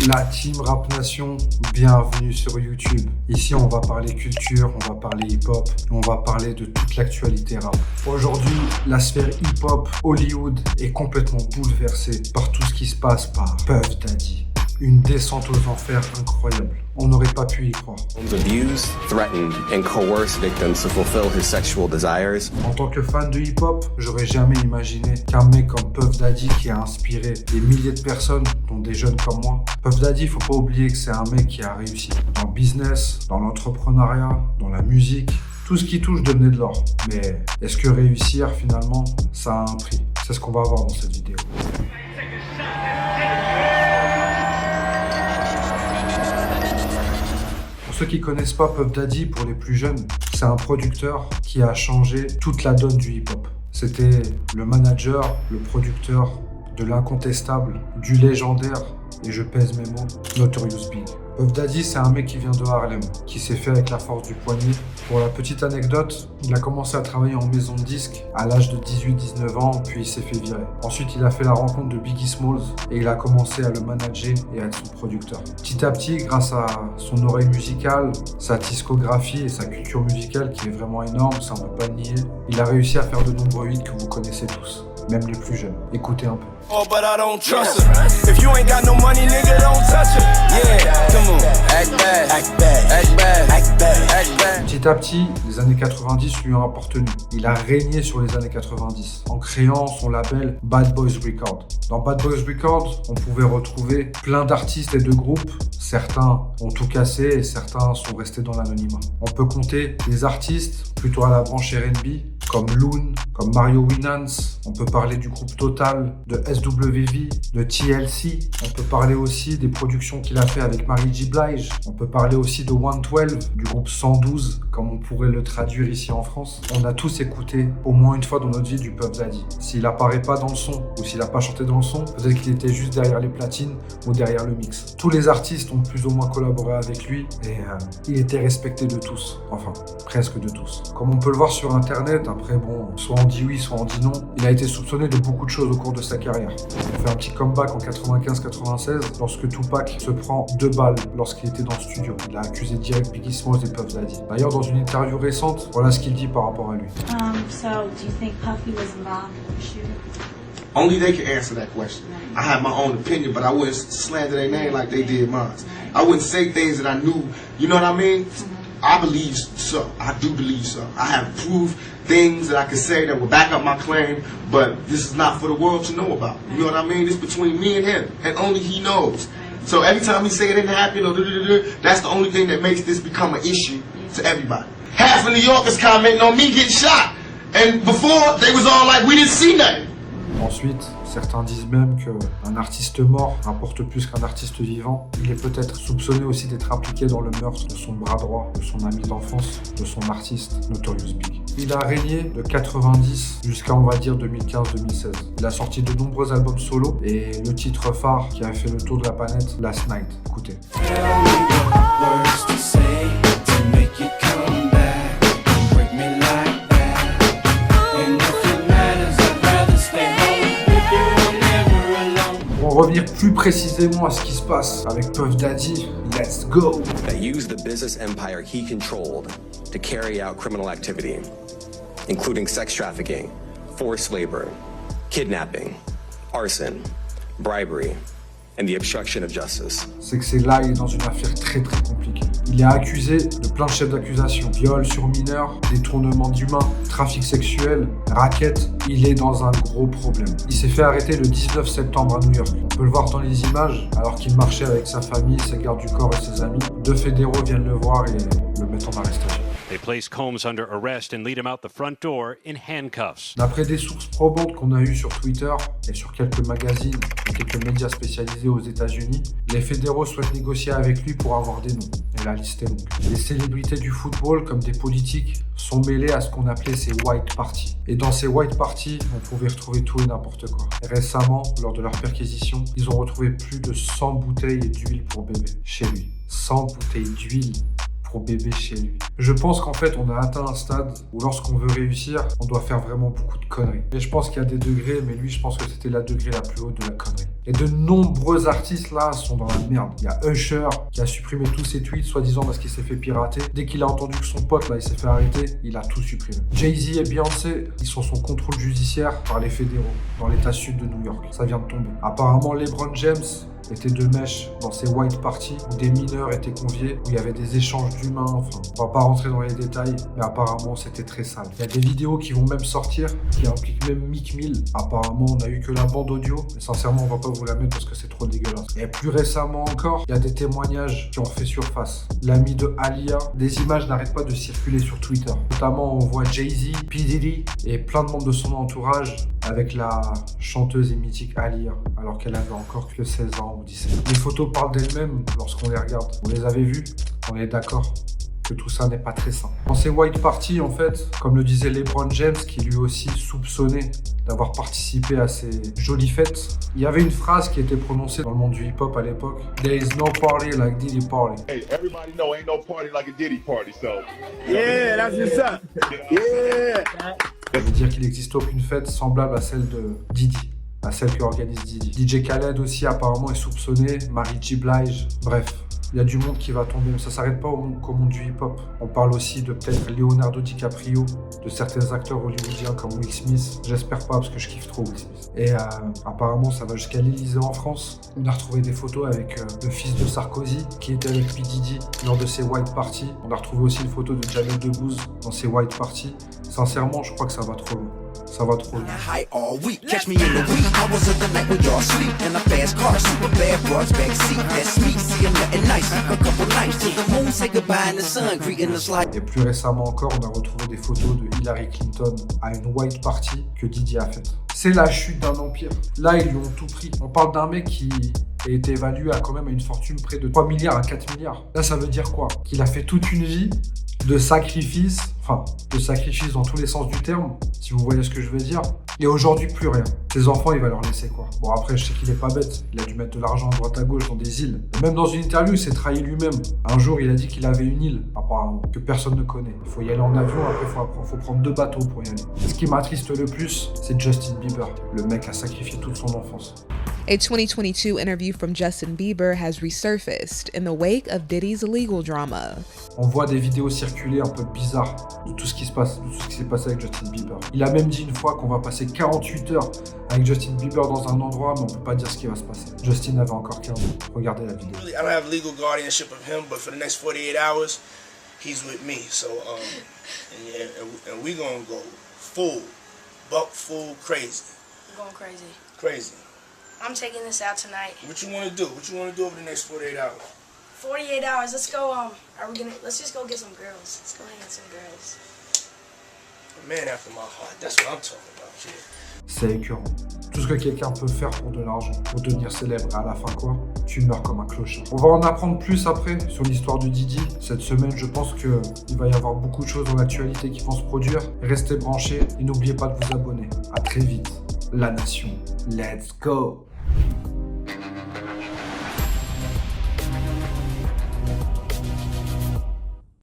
La Team Rap Nation, bienvenue sur YouTube. Ici, on va parler culture, on va parler hip-hop, on va parler de toute l'actualité rap. Aujourd'hui, la sphère hip-hop Hollywood est complètement bouleversée par tout ce qui se passe par Puff Daddy. Une descente aux enfers incroyable. On n'aurait pas pu y croire. Abused, threatened, and coerced victims to fulfill his sexual desires. En tant que fan de hip-hop, j'aurais jamais imaginé qu'un mec comme Puff Daddy, qui a inspiré des milliers de personnes, dont des jeunes comme moi. Puff Daddy, faut pas oublier que c'est un mec qui a réussi dans le business, dans l'entrepreneuriat, dans la musique. Tout ce qui touche devenait de l'or. Mais est-ce que réussir, finalement, ça a un prix? C'est ce qu'on va voir dans cette vidéo. Pour ceux qui connaissent pas Puff Daddy, pour les plus jeunes, c'est un producteur qui a changé toute la donne du hip-hop. C'était le manager, le producteur de l'incontestable, du légendaire, et je pèse mes mots, Notorious Big. Puff Daddy, c'est un mec qui vient de Harlem, qui s'est fait avec la force du poignet. Pour la petite anecdote, il a commencé à travailler en maison de disques à l'âge de 18-19 ans, puis il s'est fait virer. Ensuite, il a fait la rencontre de Biggie Smalls et il a commencé à le manager et à être son producteur. Petit à petit, grâce à son oreille musicale, sa discographie et sa culture musicale qui est vraiment énorme, ça on ne peut pas le nier, il a réussi à faire de nombreux hits que vous connaissez tous, même les plus jeunes. Écoutez un peu. Oh, but I don't trust her. If you ain't got no money, nigga, don't touch her. Yeah, come on, act bad, act bad, act bad, act bad, act bad. Petit à petit, les années 90 lui ont appartenu. Il a régné sur les années 90 en créant son label Bad Boys Records. Dans Bad Boys Records, on pouvait retrouver plein d'artistes et de groupes. Certains ont tout cassé et certains sont restés dans l'anonymat. On peut compter des artistes plutôt à la branche R&B, comme Loon, comme Mario Winans. On peut parler du groupe Total, de SWV, de TLC. On peut parler aussi des productions qu'il a fait avec Mary J. Blige. On peut parler aussi de 112, du groupe 112, comme on pourrait le traduire ici en France. On a tous écouté au moins une fois dans notre vie du Puff Daddy. S'il apparaît pas dans le son ou s'il n'a pas chanté dans le son, peut-être qu'il était juste derrière les platines ou derrière le mix. Tous les artistes ont plus ou moins collaboré avec lui et il était respecté de tous. Enfin, presque de tous. Comme on peut le voir sur internet, après bon, soit on dit oui, soit on dit non, il a été soupçonné de beaucoup de choses au cours de sa carrière. Il fait un petit comeback en 95-96 lorsque Tupac se prend 2 balles lorsqu'il était dans le studio. Il a accusé direct Biggie Smalls et Puff Daddy. D'ailleurs, dans une interview récente, voilà ce qu'il dit par rapport à lui. So do you think Puffy was involved in the shooting? Only they can answer that question. I have my own opinion, but I wouldn't slander their name like they did mine. I wouldn't say things that I knew, you know what I mean? I believe so. I do believe so. I have proof things that I can say that will back up my claim, but this is not for the world to know about. You know what I mean? It's between me and him, and only he knows. So every time he say it didn't happen, or that's the only thing that makes this become an issue to everybody. Half of New Yorkers commenting on me getting shot, and before they was all like, we didn't see nothing. Ensuite, certains disent même qu'un artiste mort rapporte plus qu'un artiste vivant. Il est peut-être soupçonné aussi d'être impliqué dans le meurtre de son bras droit, de son ami d'enfance, de son artiste, Notorious Big. Il a régné de 90 jusqu'à, on va dire, 2015-2016. Il a sorti de nombreux albums solo et le titre phare qui a fait le tour de la planète, Last Night. Écoutez. Pour revenir plus précisément à ce qui se passe avec Puff Daddy, let's go! That used the business empire he controlled to carry out criminal activity, including sex trafficking, forced labor, kidnapping, arson, bribery, and the obstruction of justice. C'est que c'est là, il est dans une affaire très compliquée. Il est accusé de plein de chefs d'accusation. Viol sur mineurs, détournement d'humains, trafic sexuel, racket. Il est dans un gros problème. Il s'est fait arrêter le 19 septembre à New York. On peut le voir dans les images, alors qu'il marchait avec sa famille, ses gardes du corps et ses amis. 2 fédéraux viennent le voir et le mettent en arrestation. They place Combs under arrest and lead him out the front door in handcuffs. D'après des sources probantes qu'on a eues sur Twitter et sur quelques magazines et quelques médias spécialisés aux États-Unis, les fédéraux souhaitent négocier avec lui pour avoir des noms. Et la liste est longue. Les célébrités du football, comme des politiques, sont mêlées à ce qu'on appelait ces white parties. Et dans ces white parties, on pouvait retrouver tout et n'importe quoi. Et récemment, lors de leur perquisition, ils ont retrouvé plus de 100 bouteilles d'huile pour bébé chez lui. 100 bouteilles d'huile pour bébé chez lui. Je pense qu'en fait, on a atteint un stade où lorsqu'on veut réussir, on doit faire vraiment beaucoup de conneries. Et je pense qu'il y a des degrés, mais lui, je pense que c'était la degré la plus haute de la connerie. Et de nombreux artistes là sont dans la merde. Il y a Usher qui a supprimé tous ses tweets, soi-disant parce qu'il s'est fait pirater. Dès qu'il a entendu que son pote là, il s'est fait arrêter, il a tout supprimé. Jay-Z et Beyoncé, ils sont sous contrôle judiciaire par les fédéraux dans l'état sud de New York. Ça vient de tomber. Apparemment, LeBron James était de mèche dans ces white parties où des mineurs étaient conviés, où il y avait des échanges d'humains, enfin, on va pas rentrer dans les détails, mais apparemment c'était très sale. Il y a des vidéos qui vont même sortir, qui impliquent même Meek Mill. Apparemment, on a eu que la bande audio, mais sincèrement, on va pas vous la mettre parce que c'est trop dégueulasse. Et plus récemment encore, il y a des témoignages qui ont fait surface. L'ami de Aaliyah, des images n'arrêtent pas de circuler sur Twitter. Notamment, on voit Jay-Z, P. Diddy et plein de membres de son entourage avec la chanteuse et mythique Aaliyah, alors qu'elle avait encore que 16 ans ou 17 ans. Les photos parlent d'elles-mêmes lorsqu'on les regarde. Vous les avez vues? On est d'accord que tout ça n'est pas très sain. Dans ces white parties, en fait, comme le disait LeBron James, qui lui aussi soupçonnait d'avoir participé à ces jolies fêtes, il y avait une phrase qui était prononcée dans le monde du hip-hop à l'époque. There is no party like Diddy party. Hey, everybody know ain't no party like a Diddy party, so. Yeah, that's what's up. Yeah. Ça veut dire qu'il n'existe aucune fête semblable à celle de Diddy, à celle que organise Diddy. DJ Khaled aussi apparemment est soupçonné, Mary J. Blige, bref. Il y a du monde qui va tomber, mais ça s'arrête pas qu'au monde du hip-hop. On parle aussi de peut-être Leonardo DiCaprio, de certains acteurs hollywoodiens comme Will Smith. J'espère pas parce que je kiffe trop Will Smith. Et apparemment, ça va jusqu'à l'Elysée en France. On a retrouvé des photos avec le fils de Sarkozy qui était avec P. Diddy lors de ses white parties. On a retrouvé aussi une photo de Jamel Debbouze dans ses white parties. Sincèrement, je crois que ça va trop loin. Ça va trop loin. High all week, catch me in the wee hours of the night when y'all sleep. In a fast car, super bad broads backseat. That's me, see I'm nothing nice. A couple nights till the moon say goodbye and the sun greeting us like. Et plus récemment encore, on a retrouvé des photos de Hillary Clinton à une white party que Diddy a faite. C'est la chute d'un empire. Là, ils lui ont tout pris. On parle d'un mec qui a été évalué à quand même à une fortune près de 3 milliards à 4 milliards. Là, ça veut dire quoi? Qu'il a fait toute une vie de sacrifices, dans tous les sens du terme, si vous voyez ce que je veux dire. Et aujourd'hui, plus rien. Ses enfants, il va leur laisser quoi? Bon, après, je sais qu'il est pas bête. Il a dû mettre de l'argent à droite à gauche dans des îles. Et même dans une interview, il s'est trahi lui-même. Un jour, il a dit qu'il avait une île, apparemment, que personne ne connaît. Il faut y aller en avion, après, il faut prendre 2 bateaux pour y aller. Ce qui m'attriste le plus, c'est Justin Bieber. Le mec a sacrifié toute son enfance. A 2022 interview from Justin Bieber has resurfaced in the wake of Diddy's legal drama. On voit des vidéos circuler un peu bizarres de tout ce qui se passe, de tout ce qui s'est passé avec Justin Bieber. Il a même dit une fois qu'on va passer 48 heures avec Justin Bieber dans un endroit, mais on peut pas dire ce qui va se passer. Justin avait encore 15 ans. Regardez la vidéo. I don't have legal guardianship of him, but for the next 48 hours, he's with me. So, and we gonna go full, buck full crazy. I'm going crazy. Crazy. I'm taking this out tonight. What you wanna do? What you wanna do over the next 48 hours? 48 hours. Let's go. Let's just go get some girls. Let's go hang with some girls. A man after my heart. That's what I'm talking about, kid. C'est écœurant. Tout ce que quelqu'un peut faire pour de l'argent, pour devenir célèbre, à la fin quoi? Tu meurs comme un clochard. On va en apprendre plus après sur l'histoire de Diddy. Cette semaine, je pense qu'il va y avoir beaucoup de choses dans l'actualité qui vont se produire. Restez branchés et n'oubliez pas de vous abonner. À très vite. La Nation. Let's go!